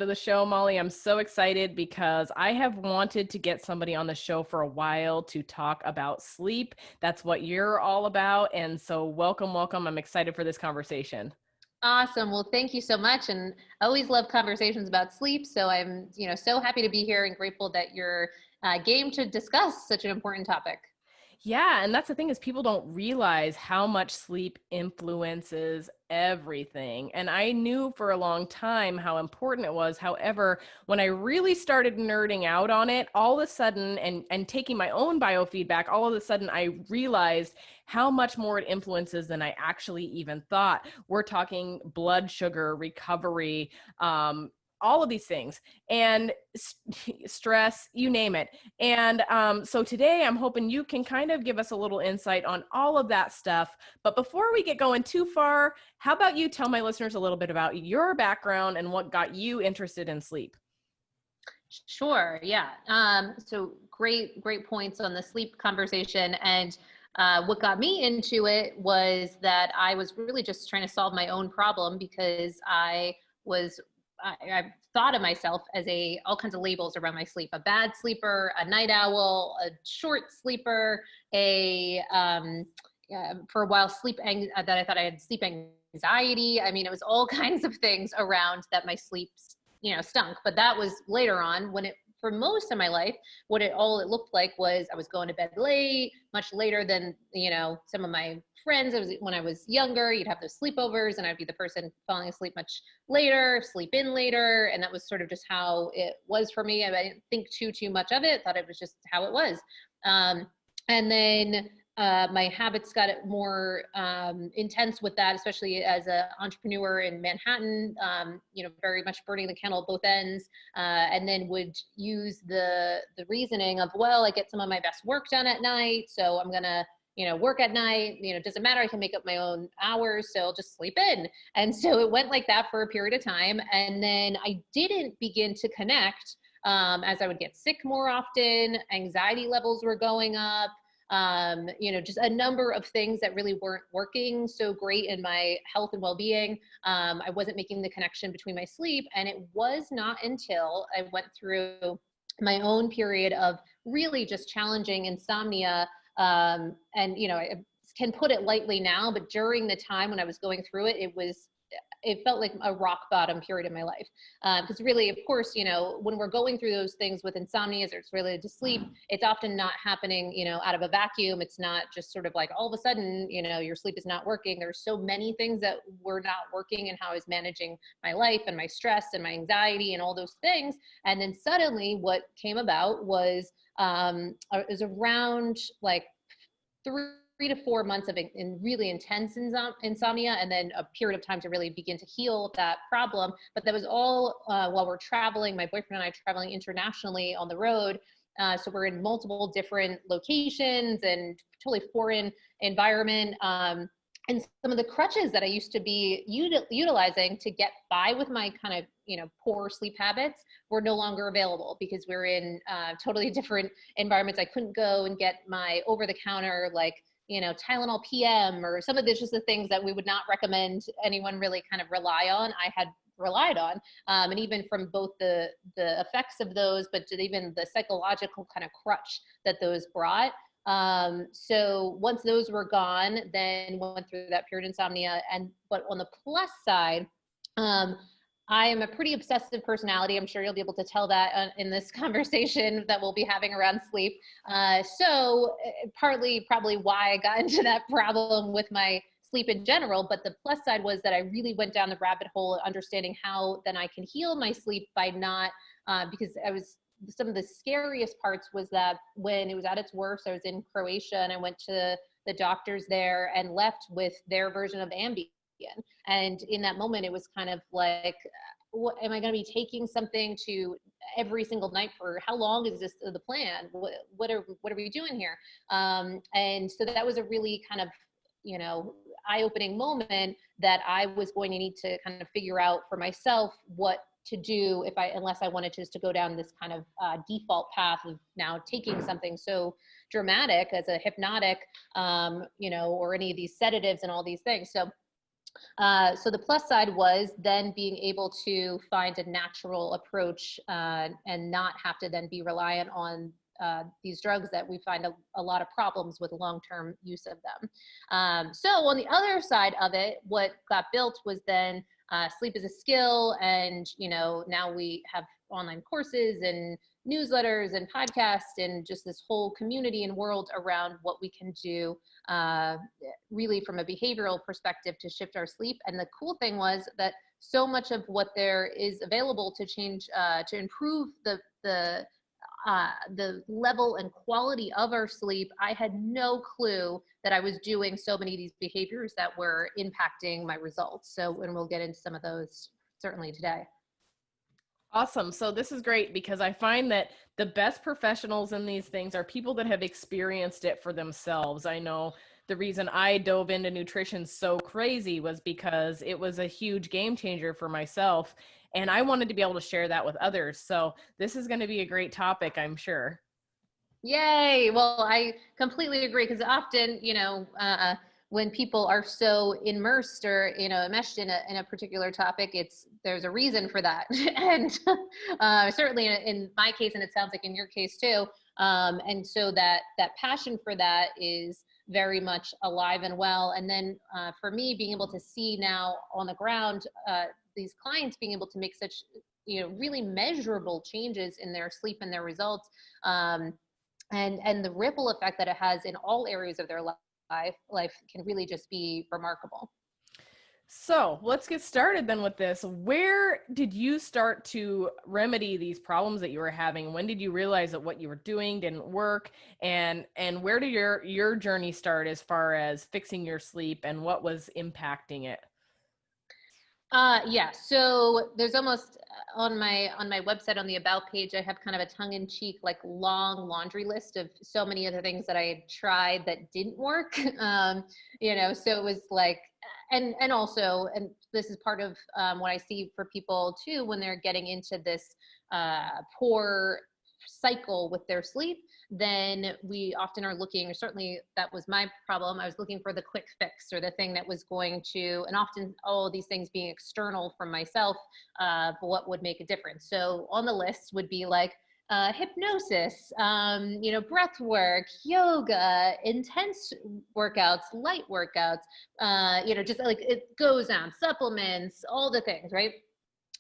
the show, Molly. I'm so excited because I have wanted to get somebody on the show for a while to talk about sleep. That's what you're all about. And so welcome, welcome. I'm excited for this conversation. Awesome. Well, thank you so much. And I always love conversations about sleep. So I'm, so happy to be here and grateful that you're game to discuss such an important topic. Yeah, and that's the thing is people don't realize how much sleep influences everything. And I knew for a long time how important it was. However, when I really started nerding out on it, all of a sudden and taking my own biofeedback, all of a sudden I realized how much more it influences than I actually even thought. We're talking blood sugar, recovery, all of these things, and stress, you name it. And so today I'm hoping you can kind of give us a little insight on all of that stuff. But before we get going too far, how about you tell my listeners a little bit about your background and what got you interested in sleep? Sure. Yeah. So great points on the sleep conversation. And what got me into it was that I was really just trying to solve my own problem because I thought of myself as all kinds of labels around my sleep: a bad sleeper, a night owl, a short sleeper, for a while that I thought I had sleep anxiety. I mean, it was all kinds of things around that my sleep, stunk. But that was later on for most of my life, all it looked like was I was going to bed late, much later than, some of my friends. It was when I was younger, you'd have those sleepovers and I'd be the person falling asleep much later, sleep in later. And that was sort of just how it was for me. I didn't think too much of it, thought it was just how it was. And then my habits got more intense with that, especially as an entrepreneur in Manhattan, very much burning the candle at both ends, and then would use the reasoning of, well, I get some of my best work done at night, so I'm going to work at night, it doesn't matter, I can make up my own hours, so I'll just sleep in. And so it went like that for a period of time. And then I didn't begin to connect as I would get sick more often, anxiety levels were going up, just a number of things that really weren't working so great in my health and well-being. I wasn't making the connection between my sleep. And it was not until I went through my own period of really just challenging insomnia. And, I can put it lightly now, but during the time when I was going through it, it felt like a rock bottom period in my life. Because really, of course, when we're going through those things with insomnia as it's related to sleep, it's often not happening, out of a vacuum. It's not just sort of like all of a sudden, your sleep is not working. There's so many things that were not working in how I was managing my life and my stress and my anxiety and all those things. And then suddenly what came about was around like 3 to 4 months of really intense insomnia, and then a period of time to really begin to heal that problem. But that was all while we're traveling, my boyfriend and I traveling internationally on the road. So we're in multiple different locations and totally foreign environment. And some of the crutches that I used to be utilizing to get by with my kind of, poor sleep habits were no longer available because we're in totally different environments. I couldn't go and get my over-the-counter, Tylenol PM or some of just the things that we would not recommend anyone really kind of rely on. I had relied on, and even from both the effects of those, but to even the psychological kind of crutch that those brought. So once those were gone, then went through that period of insomnia. But on the plus side, I am a pretty obsessive personality. I'm sure you'll be able to tell that in this conversation that we'll be having around sleep. So partly probably why I got into that problem with my sleep in general. But the plus side was that I really went down the rabbit hole of understanding how then I can heal my sleep by not, because some of the scariest parts was that when it was at its worst, I was in Croatia and I went to the doctors there and left with their version of Ambien. And in that moment, it was kind of like, what am I going to be taking something to every single night for? How long is this the plan? What are we doing here? And so that was a really kind of, eye-opening moment that I was going to need to kind of figure out for myself what to do unless I wanted to go down this kind of default path of now taking something so dramatic as a hypnotic, or any of these sedatives and all these things. So So the plus side was then being able to find a natural approach and not have to then be reliant on these drugs that we find a lot of problems with long-term use of them. So on the other side of it, what got built was then sleep is a skill, and now we have online courses and newsletters and podcasts and just this whole community and world around what we can do really from a behavioral perspective to shift our sleep. And the cool thing was that so much of what there is available to change, to improve the level and quality of our sleep, I had no clue that I was doing so many of these behaviors that were impacting my results. So, and we'll get into some of those certainly today. Awesome. So this is great because I find that the best professionals in these things are people that have experienced it for themselves. I know the reason I dove into nutrition so crazy was because it was a huge game changer for myself, and I wanted to be able to share that with others. So this is going to be a great topic, I'm sure. Yay. Well, I completely agree, because often, when people are so immersed or, enmeshed in a particular topic, there's a reason for that. And certainly in my case, and it sounds like in your case too. And so that passion for that is very much alive and well. And then for me, being able to see now on the ground, these clients being able to make such, really measurable changes in their sleep and their results, and the ripple effect that it has in all areas of their life can really just be remarkable. So let's get started then with this. Where did you start to remedy these problems that you were having? When did you realize that what you were doing didn't work? And where did your journey start as far as fixing your sleep, and what was impacting it? Yeah. So there's almost on my website, on the about page, I have kind of a tongue-in-cheek, like, long laundry list of so many other things that I had tried that didn't work. So it was like, and also, and this is part of what I see for people too when they're getting into this poor cycle with their sleep, then we often are looking, or certainly that was my problem, I was looking for the quick fix, or the thing that was going to, and often all these things being external from myself, what would make a difference. So on the list would be like hypnosis, breath work, yoga, intense workouts, light workouts, just like it goes on, supplements, all the things, right?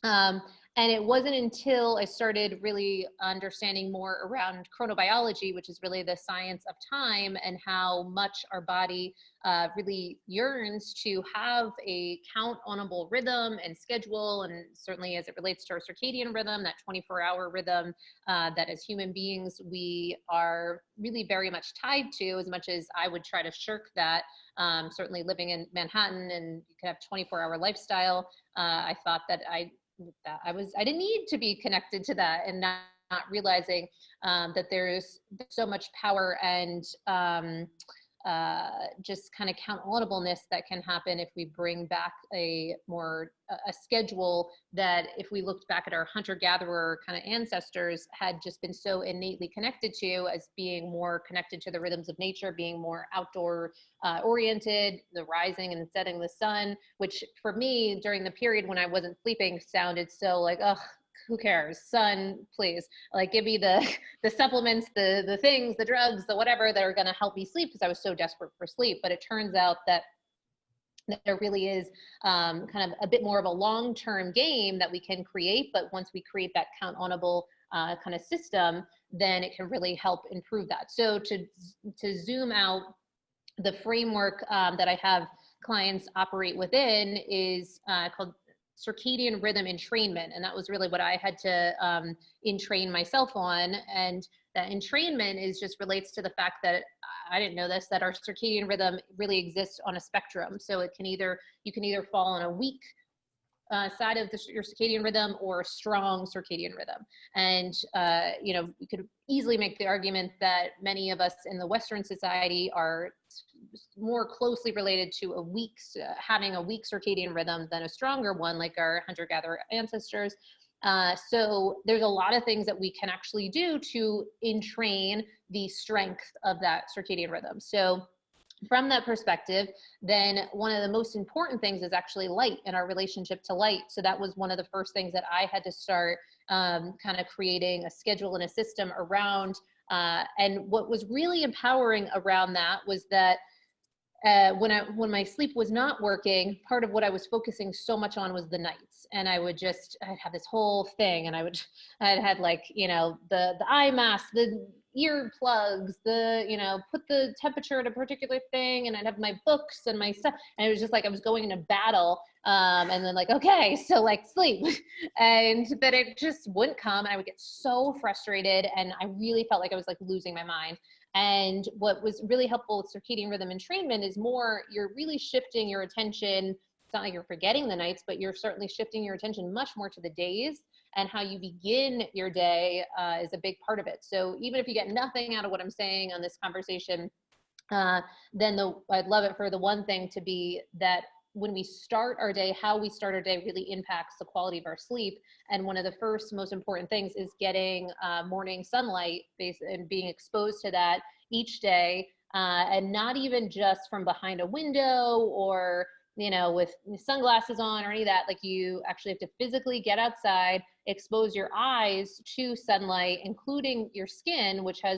Um, and it wasn't until I started really understanding more around chronobiology, which is really the science of time, and how much our body really yearns to have a count-onable rhythm and schedule, and certainly as it relates to our circadian rhythm, that 24-hour rhythm that as human beings we are really very much tied to, as much as I would try to shirk that. Certainly living in Manhattan, and you could have 24-hour lifestyle, I thought that I didn't need to be connected to that, and not realizing that there's so much power and just kind of count-onableness that can happen if we bring back a schedule that, if we looked back at our hunter-gatherer kind of ancestors, had just been so innately connected to, as being more connected to the rhythms of nature, being more outdoor oriented, the rising and setting of the sun, which for me during the period when I wasn't sleeping sounded so like, ugh, who cares? Sun, please. Like, give me the supplements, the things, the drugs, the whatever that are going to help me sleep, because I was so desperate for sleep. But it turns out that there really is kind of a bit more of a long-term game that we can create. But once we create that count-onable kind of system, then it can really help improve that. So to zoom out, the framework that I have clients operate within is called Circadian Rhythm Entrainment. And that was really what I had to entrain myself on. And that entrainment is just relates to the fact that, I didn't know this, that our circadian rhythm really exists on a spectrum. So you can either fall on a weak side of your circadian rhythm, or a strong circadian rhythm. And, we could easily make the argument that many of us in the Western society are more closely related to having a weak circadian rhythm than a stronger one, like our hunter-gatherer ancestors. So there's a lot of things that we can actually do to entrain the strength of that circadian rhythm. So from that perspective, then one of the most important things is actually light and our relationship to light. So that was one of the first things that I had to start kind of creating a schedule and a system around. And what was really empowering around that was that when my sleep was not working, part of what I was focusing so much on was the nights. And I'd have this whole thing, and I'd had like, the eye mask, the ear plugs, put the temperature at a particular thing, and I'd have my books and my stuff. And it was just like I was going into battle. And then like, okay, so like sleep. And that it just wouldn't come. And I would get so frustrated. And I really felt like I was like losing my mind. And what was really helpful with circadian rhythm entrainment is you're really shifting your attention. It's not like you're forgetting the nights, but you're certainly shifting your attention much more to the days, and how you begin your day is a big part of it. So even if you get nothing out of what I'm saying on this conversation, then I'd love it for the one thing to be that when we start our day, how we start our day really impacts the quality of our sleep. And one of the first most important things is getting morning sunlight and being exposed to that each day, and not even just from behind a window or with sunglasses on or any of that. Like, you actually have to physically get outside, expose your eyes to sunlight, including your skin, which has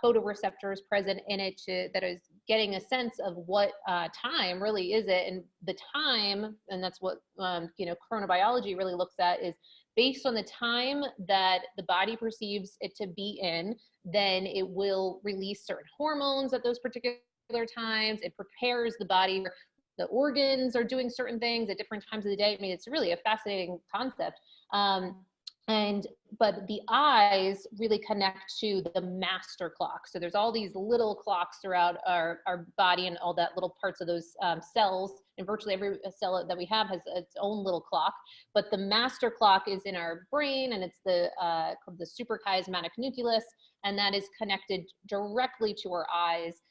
photoreceptors present in it that is getting a sense of what time really is it. And the time, and that's what chronobiology really looks at, is based on the time that the body perceives it to be in, then it will release certain hormones at those particular times. It prepares the body. The organs are doing certain things at different times of the day. I mean, it's really a fascinating concept. But the eyes really connect to the master clock. So there's all these little clocks throughout our body, and all that little parts of those cells, and virtually every cell that we have has its own little clock. But the master clock is in our brain, and it's the suprachiasmatic nucleus, and that is connected directly to our eyes.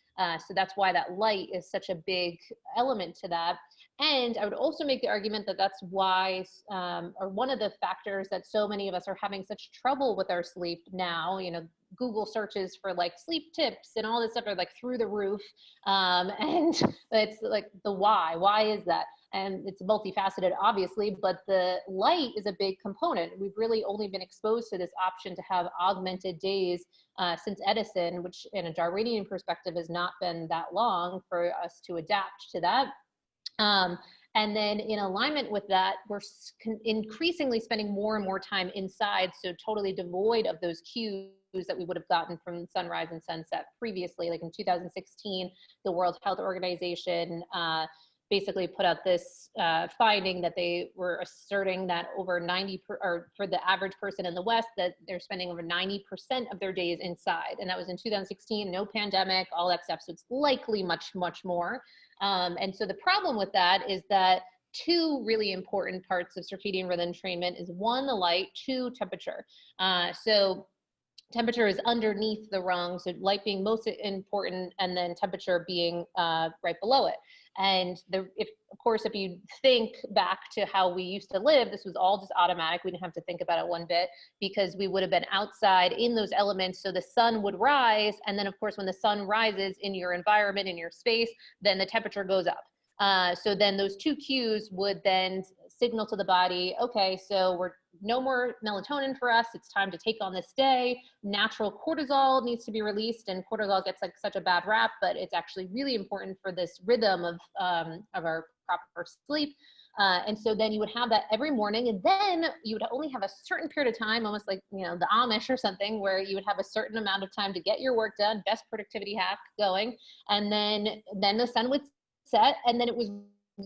So that's why that light is such a big element to that. And I would also make the argument that that's why, or one of the factors that so many of us are having such trouble with our sleep now. Google searches for like sleep tips and all this stuff are like through the roof. And it's like why is that? And it's multifaceted, obviously, but the light is a big component. We've really only been exposed to this option to have augmented days since Edison, which in a Darwinian perspective has not been that long for us to adapt to that. And then in alignment with that, we're increasingly spending more and more time inside, so totally devoid of those cues that we would have gotten from sunrise and sunset previously. Like in 2016, the World Health Organization basically put out this finding that they were asserting that over for the average person in the West, that they're spending over 90% of their days inside. And that was in 2016, no pandemic, all that stuff. So it's likely much, much more. And so the problem with that is that two really important parts of circadian rhythm entrainment is one, the light, two, temperature. So temperature is underneath the rung, so light being most important, and then temperature being right below it. And if you think back to how we used to live, this was all just automatic. We didn't have to think about it one bit, because we would have been outside in those elements. So the sun would rise. And then of course, when the sun rises in your environment, in your space, then the temperature goes up. So then those two cues would then signal to the body, okay, so we're no more melatonin for us. It's time to take on this day. Natural cortisol needs to be released, and cortisol gets like such a bad rap, but it's actually really important for this rhythm of our proper sleep. And so then you would have that every morning, and then you would only have a certain period of time, almost like, the Amish or something, where you would have a certain amount of time to get your work done, best productivity hack going. And then the sun would set, and then it was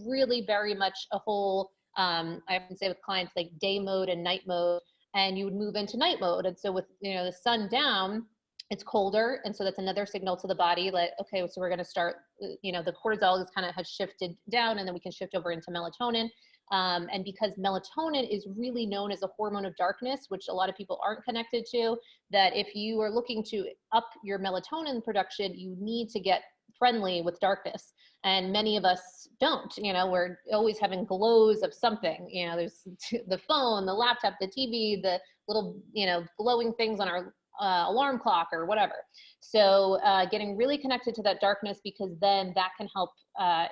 really very much a whole, I often say with clients, like day mode and night mode, and you would move into night mode. And so with, the sun down, it's colder. And so that's another signal to the body, like, okay, so we're going to start, the cortisol is has shifted down, and then we can shift over into melatonin. And because melatonin is really known as a hormone of darkness, which a lot of people aren't connected to, that if you are looking to up your melatonin production, you need to get friendly with darkness. And many of us don't, we're always having glows of something, there's the phone, the laptop, the TV, the little, glowing things on alarm clock or whatever. So getting really connected to that darkness, because then that can help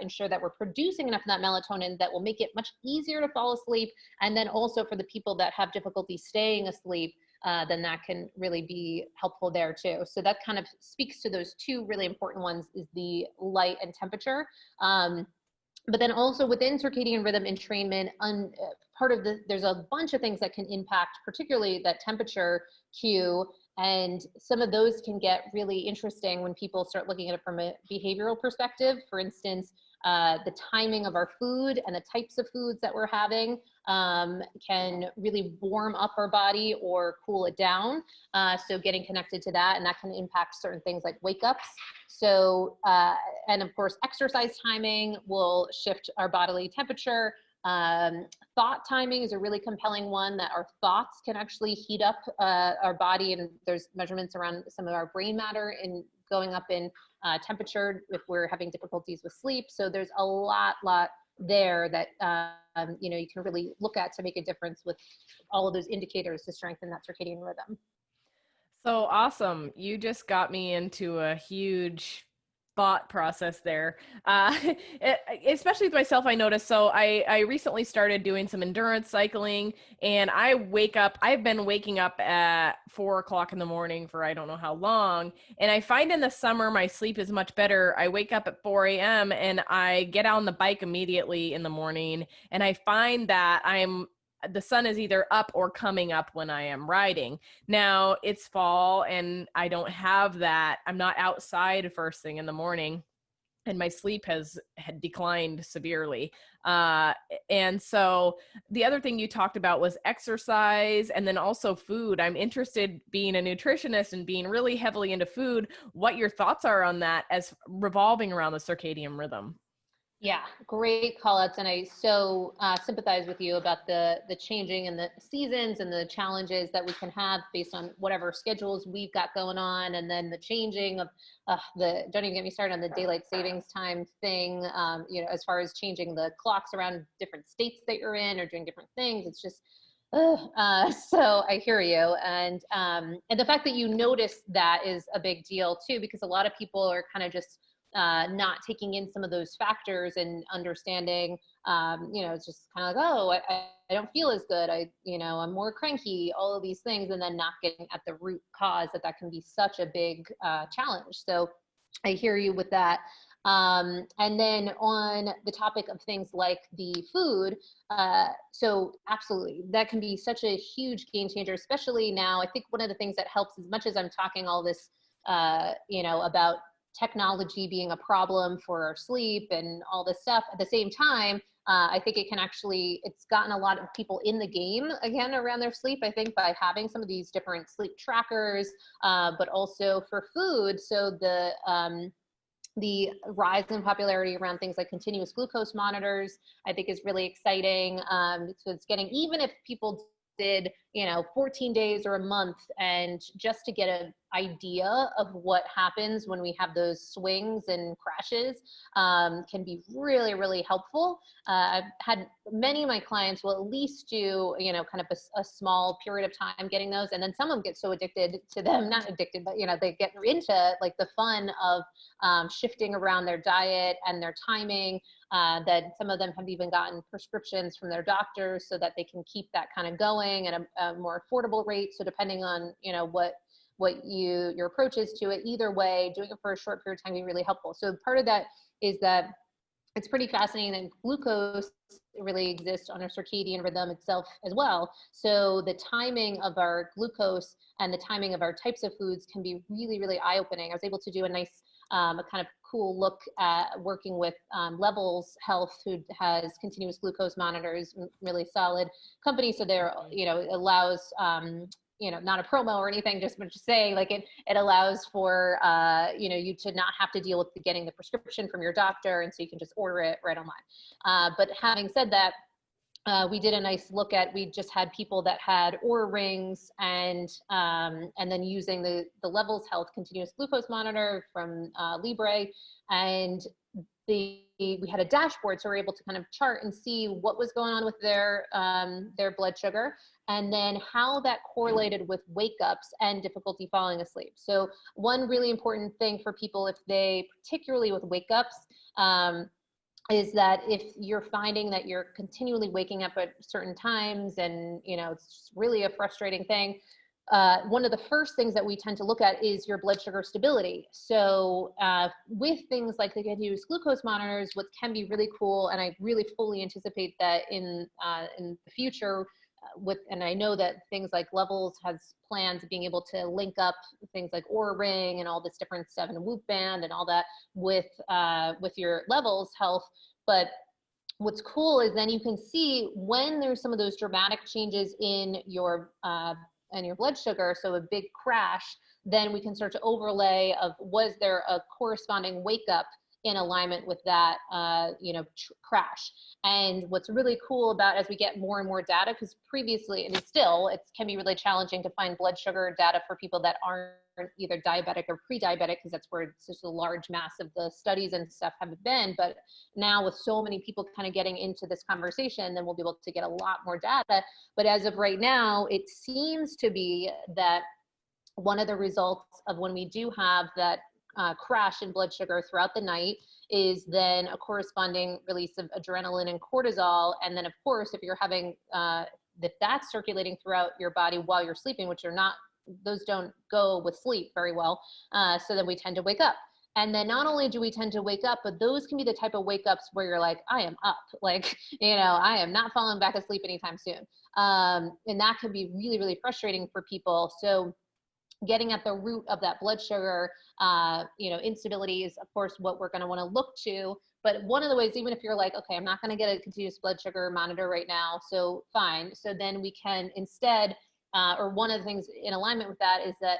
ensure that we're producing enough of that melatonin that will make it much easier to fall asleep. And then also for the people that have difficulty staying asleep, then that can really be helpful there too. So that kind of speaks to those two really important ones, is the light and temperature. But then also within circadian rhythm entrainment, there's a bunch of things that can impact, particularly that temperature cue. And some of those can get really interesting when people start looking at it from a behavioral perspective. For instance, the timing of our food and the types of foods that we're having can really warm up our body or cool it down. So getting connected to that, and that can impact certain things like wake ups. So, and of course, exercise timing will shift our bodily temperature. Thought timing is a really compelling one, that our thoughts can actually heat up our body, and there's measurements around some of our brain matter in going up in temperature if we're having difficulties with sleep. So there's a lot there that you know, you can really look at to make a difference with all of those indicators to strengthen that circadian rhythm. So awesome. You just got me into a huge thought process there. Especially with myself, I noticed. So I recently started doing some endurance cycling, and I've been waking up at 4 o'clock in the morning for I don't know how long. And I find in the summer, my sleep is much better. I wake up at 4 a.m. and I get on the bike immediately in the morning. And I find that the sun is either up or coming up when I am riding. Now it's fall and I don't have that. I'm not outside first thing in the morning, and my sleep had declined severely. And so the other thing you talked about was exercise, and then also food. I'm interested, being a nutritionist and being really heavily into food, what your thoughts are on that as revolving around the circadian rhythm. Yeah, great call outs. And I so sympathize with you about the changing and the seasons and the challenges that we can have based on whatever schedules we've got going on. And then the changing of don't even get me started on the daylight savings time thing, you know, as far as changing the clocks around different states that you're in or doing different things. It's just, so I hear you. And the fact that you notice that is a big deal too, because a lot of people are kind of just not taking in some of those factors and understanding, you know, it's just kind of like, oh, I don't feel as good. I'm more cranky, all of these things, and then not getting at the root cause that can be such a big challenge. So I hear you with that. And then on the topic of things like the food, so absolutely, that can be such a huge game changer, especially now. I think one of the things that helps, as much as I'm talking all this, you know, about technology being a problem for our sleep and all this stuff, at the same time, I think it's gotten a lot of people in the game again around their sleep, I think, by having some of these different sleep trackers, but also for food. So the rise in popularity around things like continuous glucose monitors, I think, is really exciting. So it's getting, even if people did, 14 days or a month, and just to get an idea of what happens when we have those swings and crashes, can be really, really helpful. I've had many of my clients will at least do, kind of a small period of time getting those. And then some of them get so addicted to them, not addicted, but, they get into like the fun of shifting around their diet and their timing, that some of them have even gotten prescriptions from their doctors so that they can keep that kind of going at a more affordable rate. So depending on, what your approach is to it, either way, doing it for a short period of time can be really helpful. So part of that is that it's pretty fascinating that glucose really exists on our circadian rhythm itself as well. So the timing of our glucose and the timing of our types of foods can be really, really eye-opening. I was able to do a nice, a kind of cool look at working with Levels Health, who has continuous glucose monitors, really solid company. So they're, it allows, not a promo or anything, just saying, like, it allows for, you to not have to deal with getting the prescription from your doctor. And so you can just order it right online. But having said that, we did a nice look at, we just had people that had Oura rings and then using the Levels Health continuous glucose monitor from Libre, and we had a dashboard, so we were able to kind of chart and see what was going on with their blood sugar. and then how that correlated with wake ups and difficulty falling asleep. So one really important thing for people, if they, particularly with wake ups, is that if you're finding that you're continually waking up at certain times and, you know, it's just really a frustrating thing, one of the first things that we tend to look at is your blood sugar stability. So with things like the continuous glucose monitors, what can be really cool, and I really fully anticipate that in the future, and I know that things like Levels has plans of being able to link up things like Oura Ring and all this different stuff and Whoop Band and all that with your Levels health. But what's cool is then you can see when there's some of those dramatic changes in your blood sugar, so a big crash, then we can start to overlay of, was there a corresponding wake up in alignment with that, crash. And what's really cool about, as we get more and more data, because previously, and still, it can be really challenging to find blood sugar data for people that aren't either diabetic or pre-diabetic, because that's where it's just a large mass of the studies and stuff have been. But now with so many people kind of getting into this conversation, then we'll be able to get a lot more data. But as of right now, it seems to be that one of the results of when we do have that crash in blood sugar throughout the night is then a corresponding release of adrenaline and cortisol. And then of course, if you're having, if that's circulating throughout your body while you're sleeping, which are not, those don't go with sleep very well. So then we tend to wake up. And then not only do we tend to wake up, but those can be the type of wake ups where you're like, I am up, like, I am not falling back asleep anytime soon. And that can be really, really frustrating for people. So getting at the root of that blood sugar, instability is, of course, what we're going to want to look to. But one of the ways, even if you're like, okay, I'm not going to get a continuous blood sugar monitor right now, so fine. So then we can instead, or one of the things in alignment with that is that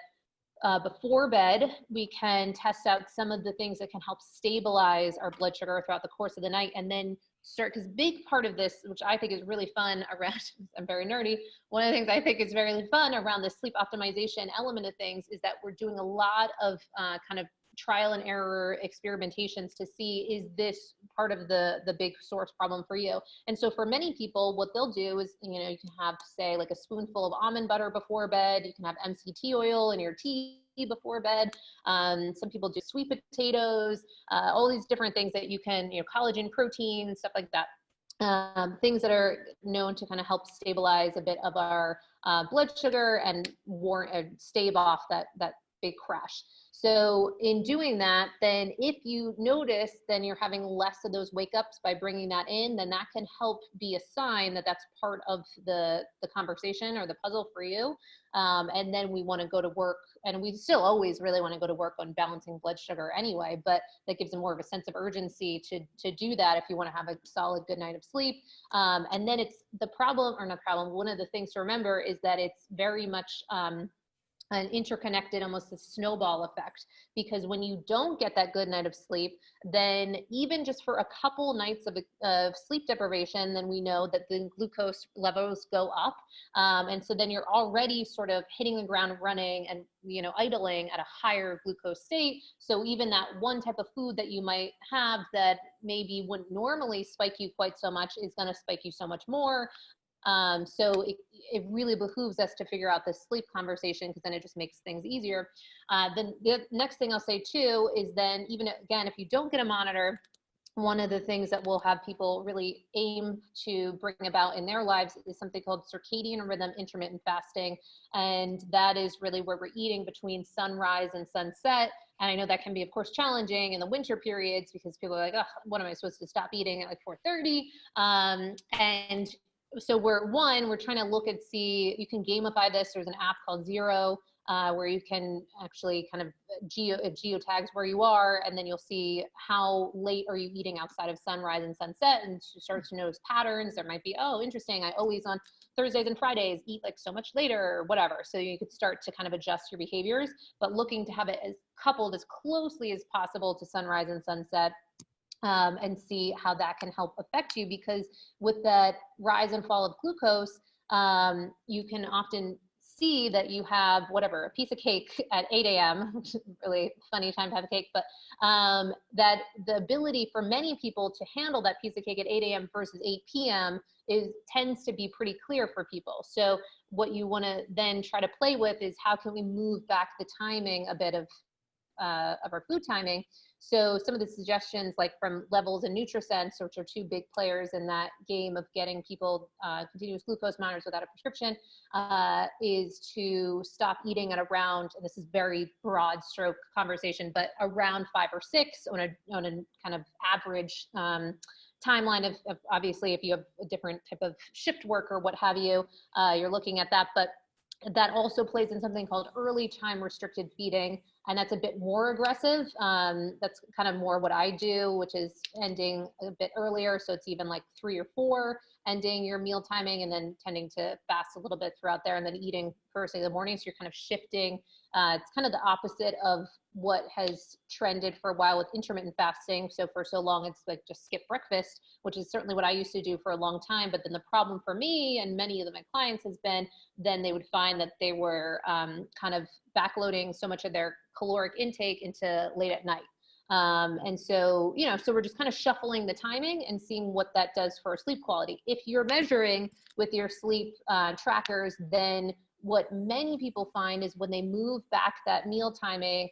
before bed, we can test out some of the things that can help stabilize our blood sugar throughout the course of the night, and then start, because big part of this, which I think is really fun around, I'm very nerdy, one of the things I think is very fun around the sleep optimization element of things is that we're doing a lot of kind of trial and error experimentations to see, is this part of the big source problem for you? And so for many people, what they'll do is, you can have, say, like a spoonful of almond butter before bed. You can have MCT oil in your tea before bed. Some people do sweet potatoes, all these different things that you can, collagen, protein, stuff like that. Things that are known to kind of help stabilize a bit of our blood sugar and stave off that big crash. So in doing that, then if you notice, then you're having less of those wake ups by bringing that in, then that can help be a sign that that's part of the conversation or the puzzle for you. And then we want to go to work, and we still always really want to go to work on balancing blood sugar anyway, but that gives them more of a sense of urgency to do that if you want to have a solid good night of sleep. And then it's the problem, or not problem, one of the things to remember is that it's very much an interconnected, almost a snowball effect, because when you don't get that good night of sleep, then even just for a couple nights of sleep deprivation, then we know that the glucose levels go up. And so then you're already sort of hitting the ground running and, idling at a higher glucose state. So even that one type of food that you might have that maybe wouldn't normally spike you quite so much is going to spike you so much more. So it really behooves us to figure out this sleep conversation, because then it just makes things easier. Then the next thing I'll say too is then, even again, if you don't get a monitor, one of the things that we'll have people really aim to bring about in their lives is something called Circadian Rhythm intermittent fasting. And that is really where we're eating between sunrise and sunset. And I know that can be, of course, challenging in the winter periods, because people are like, oh, what am I supposed to stop eating at like 4:30? And so we're trying to look and see, you can gamify this. There's an app called Zero, where you can actually kind of geotags where you are, and then you'll see how late are you eating outside of sunrise and sunset, and you start to notice patterns. There might be, oh, interesting, I always on Thursdays and Fridays eat like so much later or whatever. So you could start to kind of adjust your behaviors, but looking to have it as coupled as closely as possible to sunrise and sunset. And see how that can help affect you, because with that rise and fall of glucose, you can often see that you have whatever, a piece of cake at 8 a.m., which is a really funny time to have a cake, but that the ability for many people to handle that piece of cake at 8 a.m. versus 8 p.m. tends to be pretty clear for people. So what you want to then try to play with is how can we move back the timing a bit of our food timing. So some of the suggestions, like from Levels and NutriSense, which are two big players in that game of getting people continuous glucose monitors without a prescription, is to stop eating at around, and this is very broad stroke conversation, but around 5 or 6 on a kind of average timeline of obviously if you have a different type of shift work or what have you, you're looking at that. But that also plays in something called early time restricted feeding, and that's a bit more aggressive. That's kind of more what I do, which is ending a bit earlier. So it's even like 3 or 4, ending your meal timing and then tending to fast a little bit throughout there and then eating first thing in the morning. So you're kind of shifting. It's kind of the opposite of what has trended for a while with intermittent fasting. So for so long, it's like just skip breakfast, which is certainly what I used to do for a long time. But then the problem for me and many of my clients has been, then they would find that they were kind of backloading so much of their caloric intake into late at night. And so, so we're just kind of shuffling the timing and seeing what that does for sleep quality. If you're measuring with your sleep trackers, then what many people find is when they move back that meal timing,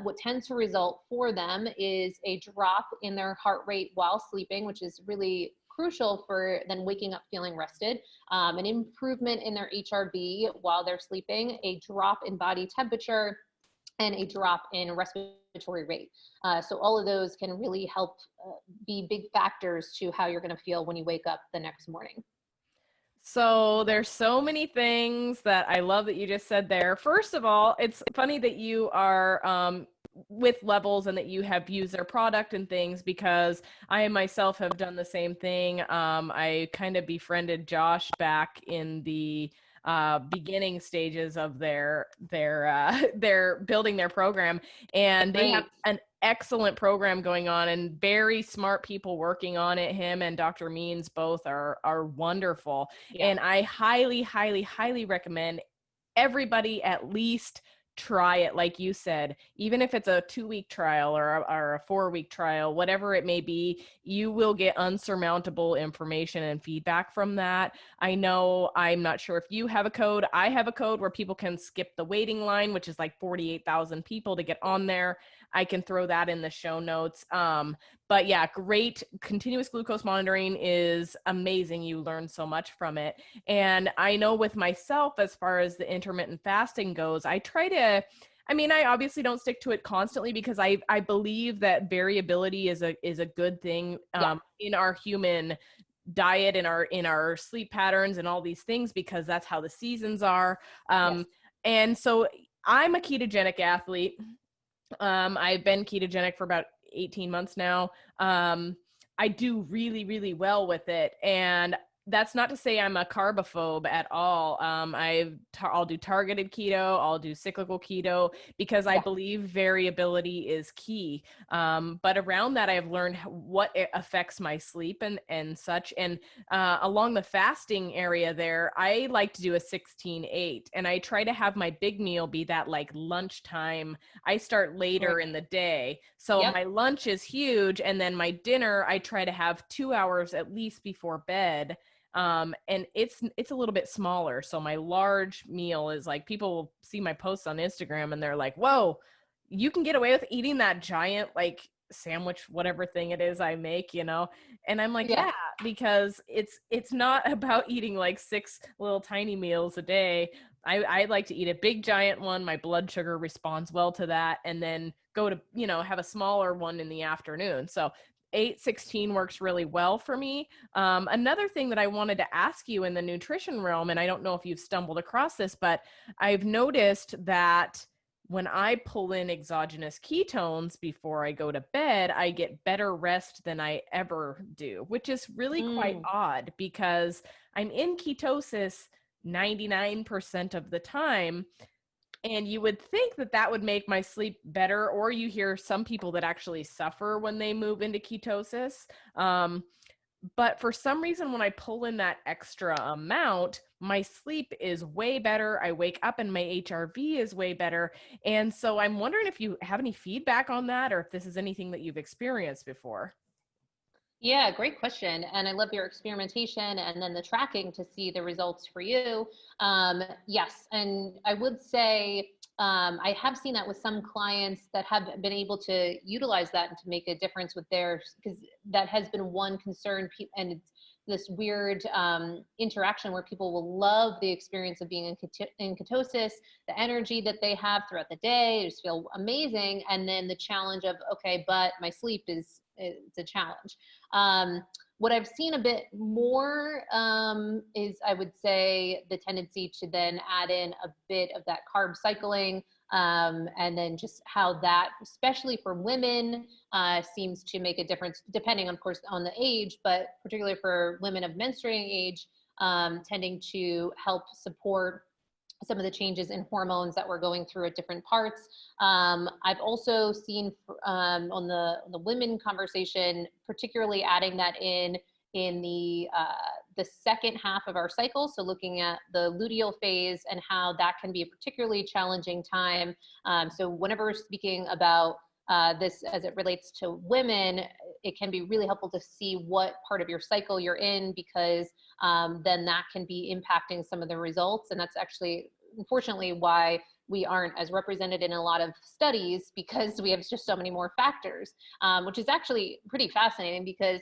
what tends to result for them is a drop in their heart rate while sleeping, which is really crucial for then waking up feeling rested, an improvement in their HRV while they're sleeping, a drop in body temperature, and a drop in respiratory rate. So all of those can really help be big factors to how you're going to feel when you wake up the next morning. So there's so many things that I love that you just said there. First of all, it's funny that you are with Levels and that you have used their product and things, because I myself have done the same thing. I kind of befriended Josh back in the beginning stages of their building their program, and they have an excellent program going on and very smart people working on it. Him and Dr. Means both are wonderful. Yeah. And I highly recommend everybody at least try it. Like you said, even if it's a 2-week trial or a 4-week trial, whatever it may be, you will get unsurmountable information and feedback from that. I know, I'm not sure if you have a code. I have a code where people can skip the waiting line, which is like 48,000 people to get on there. I can throw that in the show notes. But yeah, great. Continuous glucose monitoring is amazing. You learn so much from it. And I know with myself, as far as the intermittent fasting goes, I obviously don't stick to it constantly, because I believe that variability is a good thing in our human diet, in our sleep patterns and all these things, because that's how the seasons are. And so I'm a ketogenic athlete. I've been ketogenic for about 18 months now. I do really well with it. And that's not to say I'm a carbophobe at all. I'll do targeted keto. I'll do cyclical keto, because I believe variability is key. But around that, I've learned what affects my sleep and such. And along the fasting area there, I like to do a 16-8, and I try to have my big meal be that like lunchtime. I start later in the day. So my lunch is huge. And then my dinner, I try to have 2 hours at least before bed. And it's a little bit smaller. So my large meal is like, people will see my posts on Instagram and they're like, whoa, you can get away with eating that giant, like, sandwich, whatever thing it is I make, and I'm like, yeah, because it's not about eating like 6 little tiny meals a day. I like to eat a big giant one. My blood sugar responds well to that, and then go to, have a smaller one in the afternoon. So 8-16 works really well for me. Another thing that I wanted to ask you in the nutrition realm, and I don't know if you've stumbled across this, but I've noticed that when I pull in exogenous ketones before I go to bed, I get better rest than I ever do, which is really quite odd, because I'm in ketosis 99% of the time. And you would think that that would make my sleep better, or you hear some people that actually suffer when they move into ketosis. But for some reason, when I pull in that extra amount, my sleep is way better. I wake up and my HRV is way better. And so I'm wondering if you have any feedback on that, or if this is anything that you've experienced before. Yeah, great question. And I love your experimentation and then the tracking to see the results for you. Yes, and I would say I have seen that with some clients that have been able to utilize that and to make a difference with theirs, because that has been one concern. And it's this weird interaction where people will love the experience of being in ketosis, the energy that they have throughout the day, just feel amazing. And then the challenge of, okay, but my sleep is, it's a challenge. What I've seen a bit more is, I would say, the tendency to then add in a bit of that carb cycling, and then just how that, especially for women, seems to make a difference, depending, of course, on the age, but particularly for women of menstruating age, tending to help support some of the changes in hormones that we're going through at different parts. I've also seen on the women conversation, particularly adding that in the second half of our cycle. So looking at the luteal phase and how that can be a particularly challenging time. So whenever we're speaking about this as it relates to women, it can be really helpful to see what part of your cycle you're in, because then that can be impacting some of the results. And that's actually, unfortunately, why we aren't as represented in a lot of studies, because we have just so many more factors, which is actually pretty fascinating, because,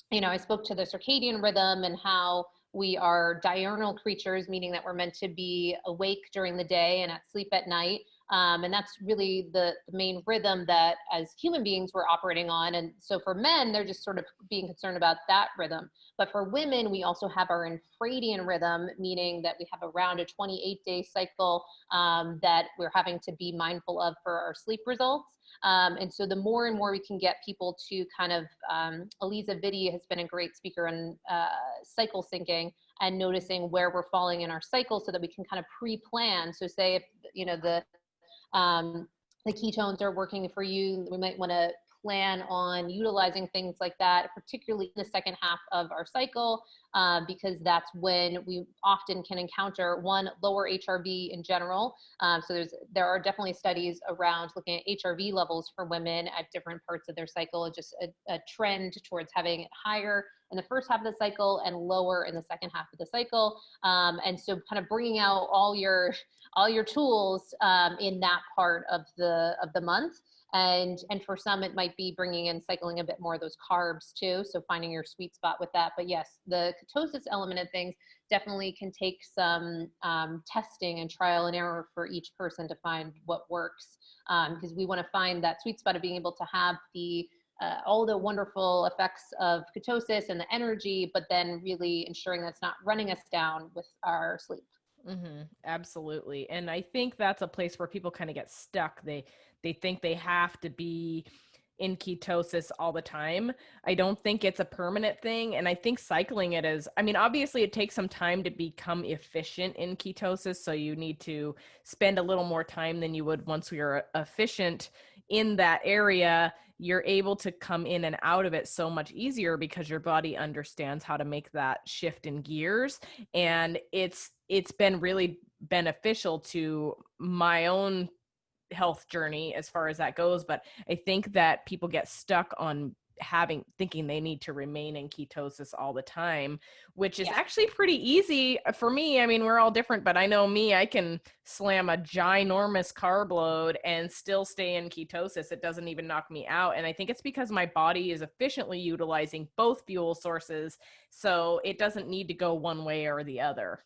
you know, I spoke to the circadian rhythm and how we are diurnal creatures, meaning that we're meant to be awake during the day and at sleep at night. And that's really the main rhythm that as human beings we're operating on. And so for men, they're just sort of being concerned about that rhythm. But for women, we also have our infradian rhythm, meaning that we have around a 28-day cycle that we're having to be mindful of for our sleep results. And so the more and more we can get people to kind of, Eliza Vitti has been a great speaker on cycle syncing and noticing where we're falling in our cycle, so that we can kind of pre-plan. So say if, you know, the ketones are working for you, we might want to plan on utilizing things like that, particularly in the second half of our cycle, because that's when we often can encounter one, lower HRV in general. So there are definitely studies around looking at HRV levels for women at different parts of their cycle, just a trend towards having it higher in the first half of the cycle and lower in the second half of the cycle. And so kind of bringing out all your tools in that part of the month. And for some, it might be bringing in cycling a bit more of those carbs too. So finding your sweet spot with that. But yes, the ketosis element of things definitely can take some testing and trial and error for each person to find what works. Because we want to find that sweet spot of being able to have all the wonderful effects of ketosis and the energy, but then really ensuring that's not running us down with our sleep. Absolutely. And I think that's a place where people kind of get stuck. They think they have to be in ketosis all the time. I don't think it's a permanent thing. And I think cycling it is, I mean, obviously it takes some time to become efficient in ketosis. So you need to spend a little more time than you would once you're efficient in that area. You're able to come in and out of it so much easier because your body understands how to make that shift in gears. And it's been really beneficial to my own health journey as far as that goes. But I think that people get stuck on thinking they need to remain in ketosis all the time, which is Yeah. actually pretty easy for me. I mean, we're all different, but I know me, I can slam a ginormous carb load and still stay in ketosis. It doesn't even knock me out. And I think it's because my body is efficiently utilizing both fuel sources. So it doesn't need to go one way or the other.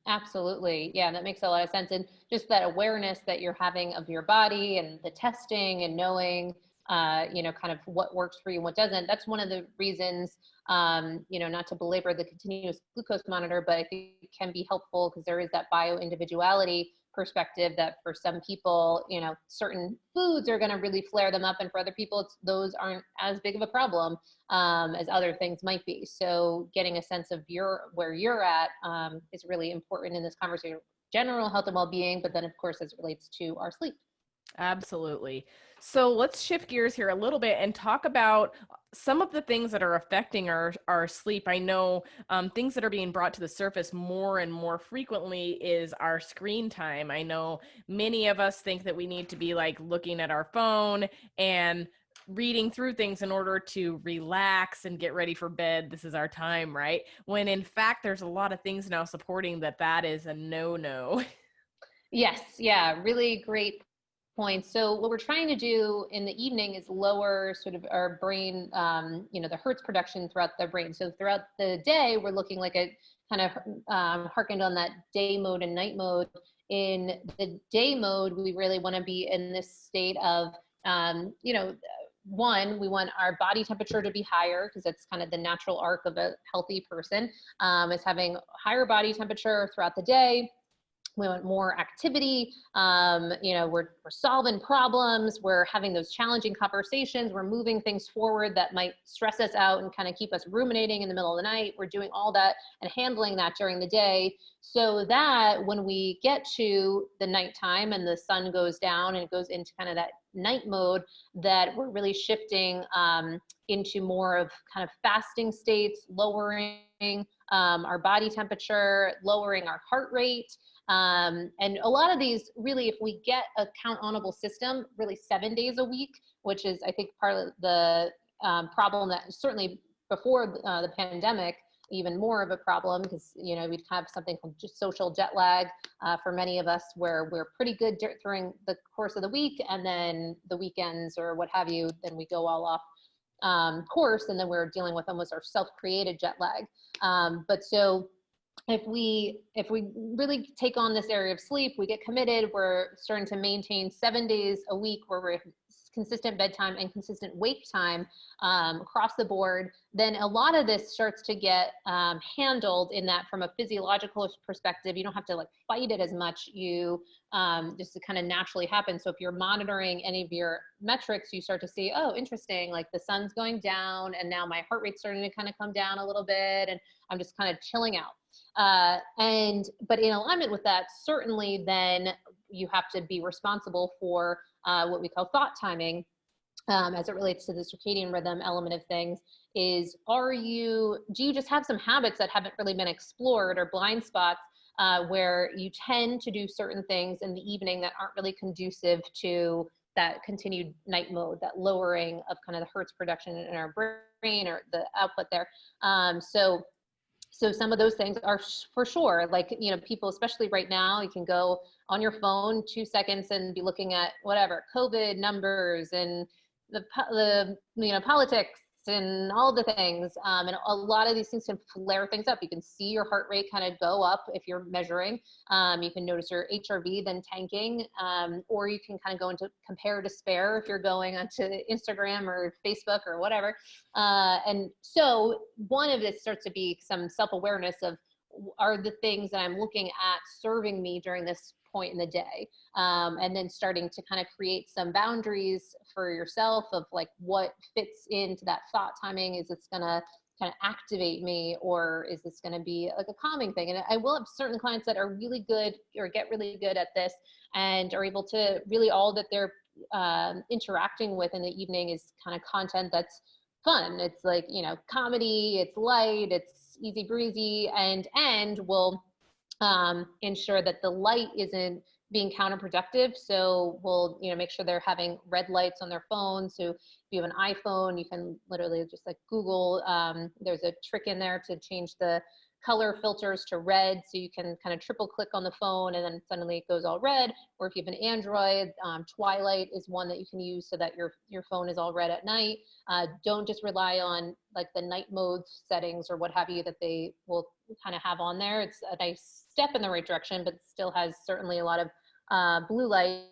Absolutely. Yeah, that makes a lot of sense. And just that awareness that you're having of your body and the testing and knowing, kind of what works for you and what doesn't. That's one of the reasons, not to belabor the continuous glucose monitor, but I think it can be helpful because there is that bio-individuality perspective that for some people, certain foods are going to really flare them up. And for other people, those aren't as big of a problem as other things might be. So getting a sense of where you're at is really important in this conversation, general health and well-being, but then of course, as it relates to our sleep. Absolutely. So let's shift gears here a little bit and talk about some of the things that are affecting our sleep. I know things that are being brought to the surface more and more frequently is our screen time. I know many of us think that we need to be like looking at our phone and reading through things in order to relax and get ready for bed. This is our time, right? When in fact, there's a lot of things now supporting that that is a no-no. Yes, yeah, really great point. So what we're trying to do in the evening is lower sort of our brain, the Hertz production throughout the brain. So throughout the day, we're looking like a kind of harkened on that day mode and night mode. In the day mode, we really want to be in this state of, one, we want our body temperature to be higher because that's kind of the natural arc of a healthy person, is having higher body temperature throughout the day. We want more activity. We're solving problems. We're having those challenging conversations. We're moving things forward that might stress us out and kind of keep us ruminating in the middle of the night. We're doing all that and handling that during the day so that when we get to the nighttime and the sun goes down and it goes into kind of that night mode, that we're really shifting into more of kind of fasting states, lowering our body temperature, lowering our heart rate. And a lot of these really, if we get a count onable system, really 7 days a week, which is, I think, part of the problem that certainly before the pandemic, even more of a problem because, we'd have something called just social jet lag for many of us where we're pretty good during the course of the week. And then the weekends or what have you, then we go all off course. And then we're dealing with almost our self-created jet lag. But so if we really take on this area of sleep, we get committed, we're starting to maintain 7 days a week where we're consistent bedtime and consistent wake time across the board, then a lot of this starts to get handled in that from a physiological perspective. You don't have to like fight it as much. You just to kind of naturally happen. So if you're monitoring any of your metrics, you start to see, oh, interesting, like the sun's going down and now my heart rate's starting to kind of come down a little bit and I'm just kind of chilling out. But in alignment with that, certainly then you have to be responsible for what we call thought timing as it relates to the circadian rhythm element of things. Do you just have some habits that haven't really been explored or blind spots where you tend to do certain things in the evening that aren't really conducive to that continued night mode, that lowering of kind of the Hertz production in our brain or the output there. So some of those things are for sure, like, people, especially right now, you can go on your phone 2 seconds and be looking at whatever, COVID numbers and the politics and all the things. And a lot of these things can flare things up. You can see your heart rate kind of go up if you're measuring. You can notice your HRV then tanking, or you can kind of go into compare despair if you're going onto Instagram or Facebook or whatever. And so one of this starts to be some self-awareness of, are the things that I'm looking at serving me during this point in the day? And then starting to kind of create some boundaries for yourself of like what fits into that thought timing. Is it's going to kind of activate me, or is this going to be like a calming thing? And I will have certain clients that are really good or get really good at this and are able to really, all that they're interacting with in the evening is kind of content that's fun. It's like, comedy, it's light, it's easy breezy, and will ensure that the light isn't being counterproductive. So we'll, make sure they're having red lights on their phone. So if you have an iPhone, you can literally just like Google, there's a trick in there to change the color filters to red. So you can kind of triple click on the phone and then suddenly it goes all red. Or if you have an Android, Twilight is one that you can use so that your phone is all red at night. Don't just rely on like the night mode settings or what have you that they will kind of have on there. It's a nice step in the right direction, but still has certainly a lot of blue light.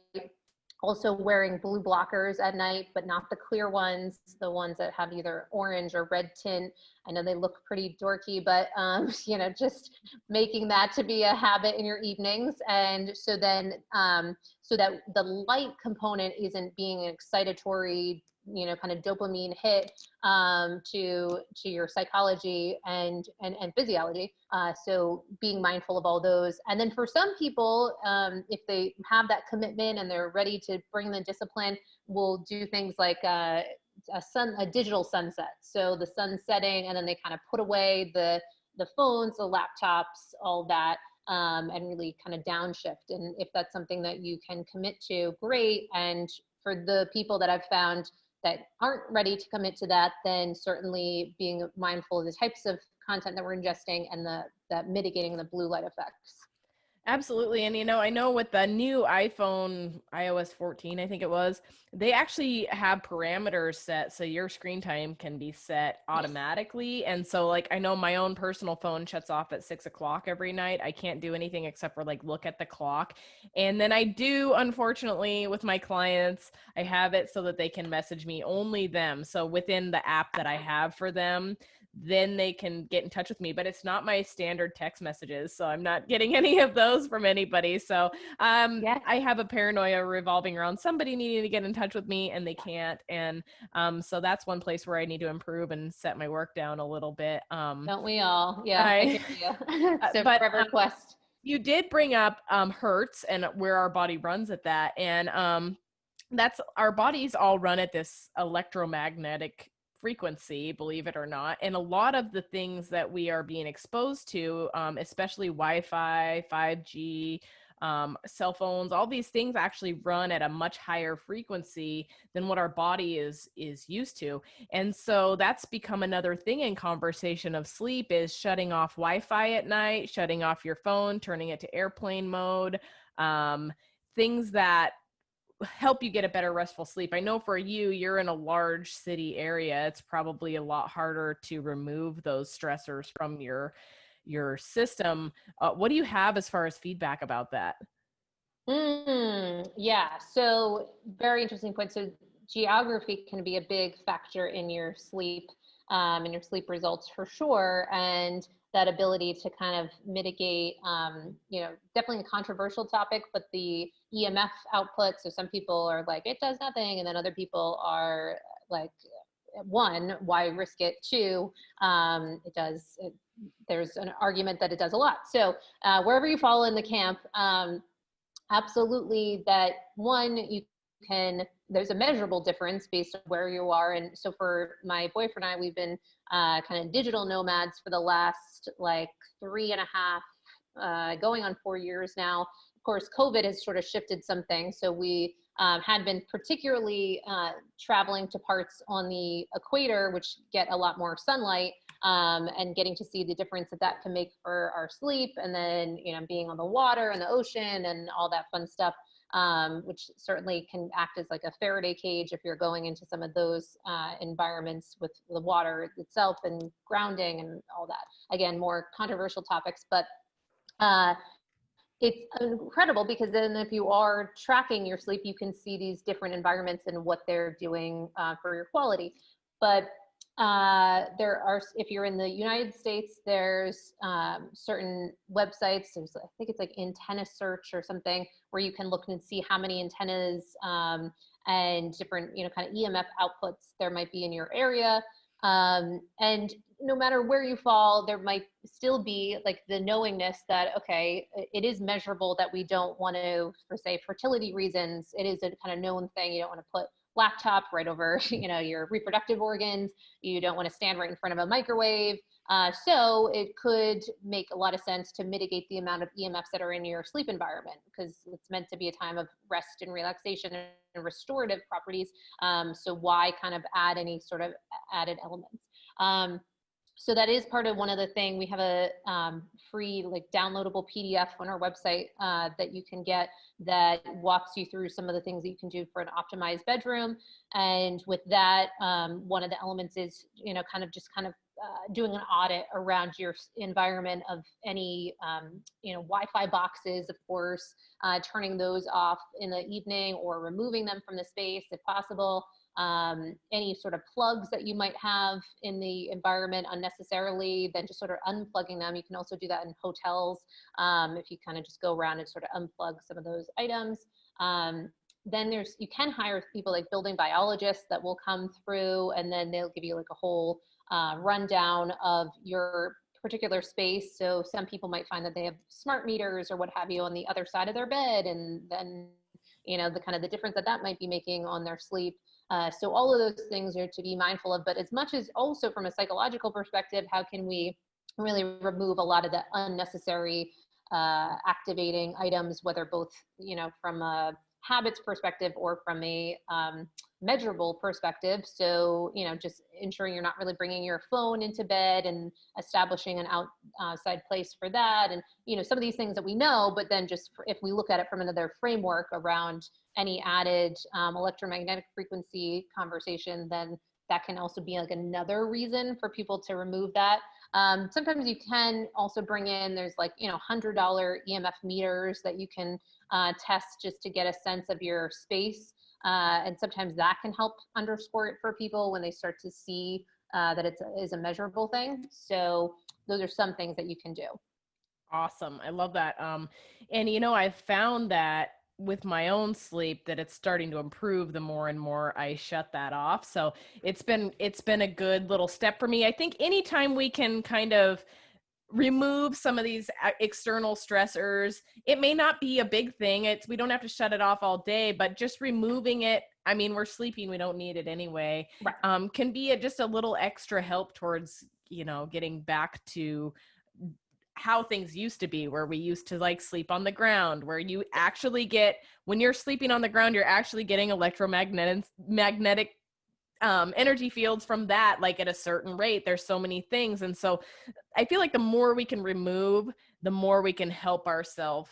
Also wearing blue blockers at night, but not the clear ones, the ones that have either orange or red tint. I know they look pretty dorky, but just making that to be a habit in your evenings. And so then, so that the light component isn't being an excitatory, kind of dopamine hit to your psychology and physiology. So being mindful of all those. And then for some people, if they have that commitment and they're ready to bring the discipline, we'll do things like a digital sunset. So the sun setting, and then they kind of put away the phones, the laptops, all that, and really kind of downshift. And if that's something that you can commit to, great. And for the people that I've found that aren't ready to commit to that, then certainly being mindful of the types of content that we're ingesting and that mitigating the blue light effects. Absolutely. And, I know with the new iPhone, iOS 14, I think it was, they actually have parameters set so your screen time can be set automatically. And so, like, I know my own personal phone shuts off at 6 o'clock every night. I can't do anything except for like look at the clock. And then I do, unfortunately, with my clients, I have it so that they can message me, only them. So within the app that I have for them, then they can get in touch with me, but it's not my standard text messages. So I'm not getting any of those from anybody. So Yes. I have a paranoia revolving around somebody needing to get in touch with me and they can't. And so that's one place where I need to improve and set my work down a little bit. Don't we all? Yeah, I hear you. It's a But forever quest. you did bring up hertz and where our body runs at that. And that's, our bodies all run at this electromagnetic frequency, believe it or not. And a lot of the things that we are being exposed to, especially Wi-Fi, 5G, cell phones, all these things actually run at a much higher frequency than what our body is used to. And so that's become another thing in conversation of sleep, is shutting off Wi-Fi at night, shutting off your phone, turning it to airplane mode, things that help you get a better restful sleep. I know for you, you're in a large city area. It's probably a lot harder to remove those stressors from your system. What do you have as far as feedback about that? Yeah, so very interesting point. So geography can be a big factor in your sleep, and your sleep results for sure. And that ability to kind of mitigate, definitely a controversial topic, but the EMF output. So some people are like, it does nothing. And then other people are like, one, why risk it? Two, it does, there's an argument that it does a lot. So wherever you fall in the camp, absolutely, that one, you can, there's a measurable difference based on where you are. And so for my boyfriend and I, we've been kind of digital nomads for the last like 3.5, going on 4 years now. Of course, COVID has sort of shifted some things. So we had been particularly traveling to parts on the equator, which get a lot more sunlight, and getting to see the difference that can make for our sleep. And then, being on the water and the ocean and all that fun stuff, which certainly can act as like a Faraday cage if you're going into some of those environments with the water itself and grounding and all that. Again, more controversial topics, but it's incredible, because then if you are tracking your sleep, you can see these different environments and what they're doing for your quality. But there are, if you're in the United States, there's certain websites, I think it's like Antenna Search or something, where you can look and see how many antennas and different, kind of EMF outputs there might be in your area. And no matter where you fall, there might still be like the knowingness that, okay, it is measurable, that we don't want to, for say, fertility reasons, it is a kind of known thing. You don't want to put laptop right over, your reproductive organs. You don't want to stand right in front of a microwave. So it could make a lot of sense to mitigate the amount of EMFs that are in your sleep environment, because it's meant to be a time of rest and relaxation and restorative properties. So why kind of add any sort of added elements? So that is part of one of the things. We have a free, like, downloadable PDF on our website that you can get, that walks you through some of the things that you can do for an optimized bedroom. And with that, one of the elements is, kind of doing an audit around your environment of any, Wi-Fi boxes, of course, turning those off in the evening or removing them from the space if possible. Any sort of plugs that you might have in the environment unnecessarily, then just sort of unplugging them. You can also do that in hotels, if you kind of just go around and sort of unplug some of those items. then you can hire people like building biologists that will come through, and then they'll give you like a whole rundown of your particular space. So some people might find that they have smart meters or what have you on the other side of their bed, and then the kind of the difference that might be making on their sleep. So all of those things are to be mindful of, but as much as also from a psychological perspective, how can we really remove a lot of the unnecessary activating items, whether both, from a habits perspective or from a measurable perspective. So, just ensuring you're not really bringing your phone into bed and establishing an outside place for that. And, some of these things that we know, but then just if we look at it from another framework around any added electromagnetic frequency conversation, then that can also be like another reason for people to remove that. Sometimes you can also bring in, there's like, $100 EMF meters that you can test just to get a sense of your space. And sometimes that can help underscore it for people when they start to see that it is a measurable thing. So those are some things that you can do. Awesome. I love that. And I've found that with my own sleep that it's starting to improve the more and more I shut that off. So it's been a good little step for me. I think anytime we can kind of remove some of these external stressors, it may not be a big thing. We don't have to shut it off all day, but just removing it, I mean, we're sleeping, we don't need it anyway. Right. Can be just a little extra help towards, getting back to how things used to be, where we used to like sleep on the ground, where you actually when you're sleeping on the ground, you're actually getting magnetic energy fields from that, like at a certain rate. There's so many things. And so I feel like the more we can remove, the more we can help ourselves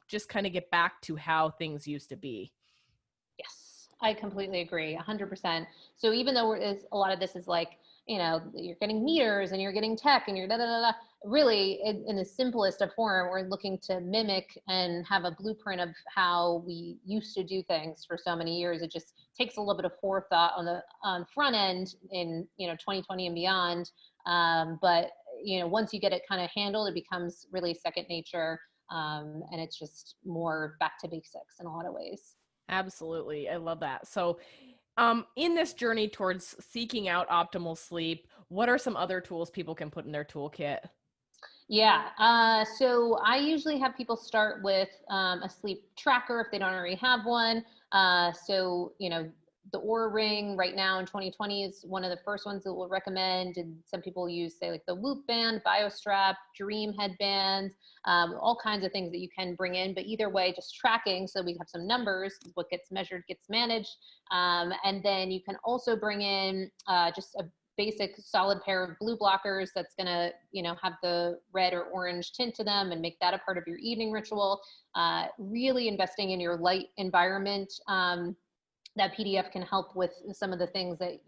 just kind of get back to how things used to be. Yes, I completely agree, 100%. So even though a lot of this is like, you're getting meters and you're getting tech and you're da da da da, really in the simplest of form, we're looking to mimic and have a blueprint of how we used to do things for so many years. It just takes a little bit of forethought on the front end in 2020 and beyond. But once you get it kind of handled, it becomes really second nature, and it's just more back to basics in a lot of ways. Absolutely. I love that. So in this journey towards seeking out optimal sleep, what are some other tools people can put in their toolkit? Yeah. So I usually have people start with a sleep tracker if they don't already have one. So, the Oura Ring right now in 2020 is one of the first ones that we'll recommend. And some people use, say, like the Whoop Band, BioStrap, Dream headbands, all kinds of things that you can bring in. But either way, just tracking so we have some numbers. What gets measured gets managed. And then you can also bring in just a basic solid pair of blue blockers that's going to, have the red or orange tint to them and make that a part of your evening ritual. Really investing in your light environment. That PDF can help with some of the things that,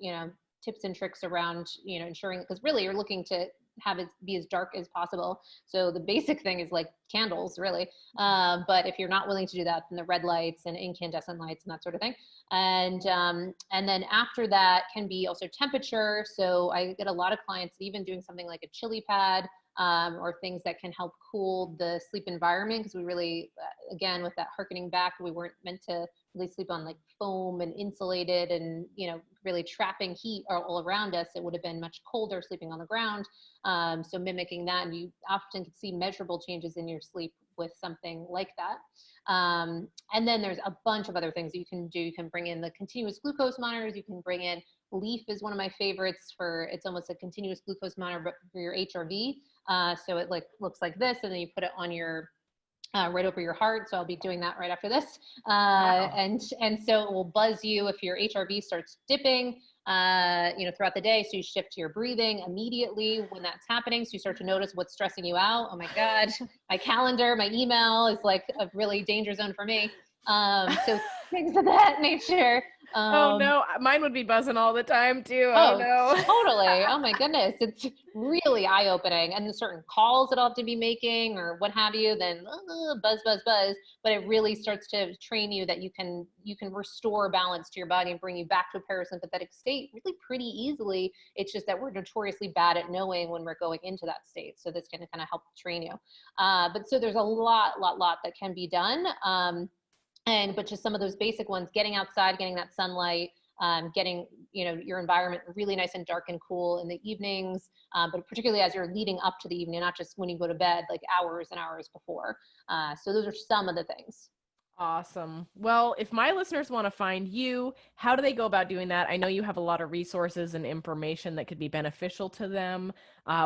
tips and tricks around, ensuring, because really you're looking to have it be as dark as possible. So the basic thing is like candles, really. But if you're not willing to do that, then the red lights and incandescent lights and that sort of thing. And then after that can be also temperature. So I get a lot of clients even doing something like a chili pad, or things that can help cool the sleep environment. Because we really, again, with that harkening back, we weren't meant to really sleep on like foam and insulated and, really trapping heat all around us. It would have been much colder sleeping on the ground. So mimicking that, and you often can see measurable changes in your sleep with something like that. And then there's a bunch of other things that you can do. You can bring in the continuous glucose monitors. You can bring in Leaf is one of my favorites it's almost a continuous glucose monitor, but for your HRV. So it looks like this, and then you put it on your right over your heart. So I'll be doing that right after this. Wow. And so it will buzz you if your HRV starts dipping, throughout the day. So you shift to your breathing immediately when that's happening. So you start to notice what's stressing you out. Oh my God, my calendar, my email is like a really danger zone for me. So things of that nature. Oh no, mine would be buzzing all the time too. Oh Oh, no. totally. Oh my goodness. It's really eye-opening. And the certain calls that I'll have to be making or what have you, then buzz, buzz, buzz. But it really starts to train you that you can restore balance to your body and bring you back to a parasympathetic state really pretty easily. It's just that we're notoriously bad at knowing when we're going into that state. So this can kind of help train you. But so there's a lot that can be done. But just some of those basic ones, getting outside, getting that sunlight, getting your environment really nice and dark and cool in the evenings, but particularly as you're leading up to the evening, not just when you go to bed, like hours and hours before. So those are some of the things. Awesome. Well, if my listeners want to find you, how do they go about doing that? I know you have a lot of resources and information that could be beneficial to them.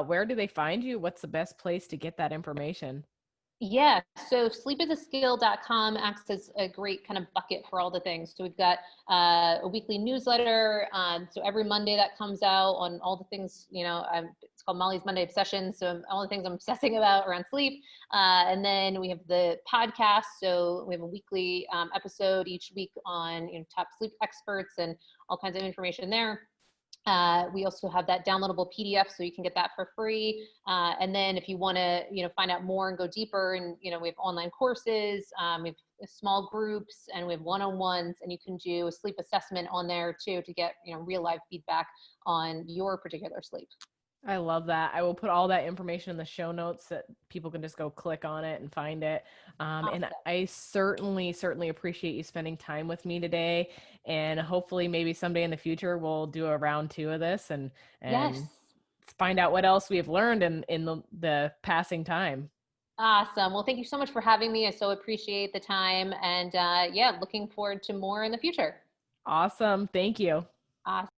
Where do they find you? What's the best place to get that information? Yeah, so sleepisaskill.com acts as a great kind of bucket for all the things. So we've got a weekly newsletter. So every Monday that comes out on all the things, it's called Mollie's Monday Obsession. So all the things I'm obsessing about around sleep. And then we have the podcast. So we have a weekly episode each week on top sleep experts and all kinds of information there. We also have that downloadable PDF, so you can get that for free. And then if you want to, find out more and go deeper, and we have online courses, we have small groups, and we have one-on-ones, and you can do a sleep assessment on there too to get real life feedback on your particular sleep. I love that. I will put all that information in the show notes that people can just go click on it and find it. And Awesome. I certainly appreciate you spending time with me today. And hopefully, maybe someday in the future, we'll do a round two of this and Yes. find out what else we have learned in the passing time. Awesome. Well, thank you so much for having me. I so appreciate the time, and yeah, looking forward to more in the future. Awesome. Thank you. Awesome.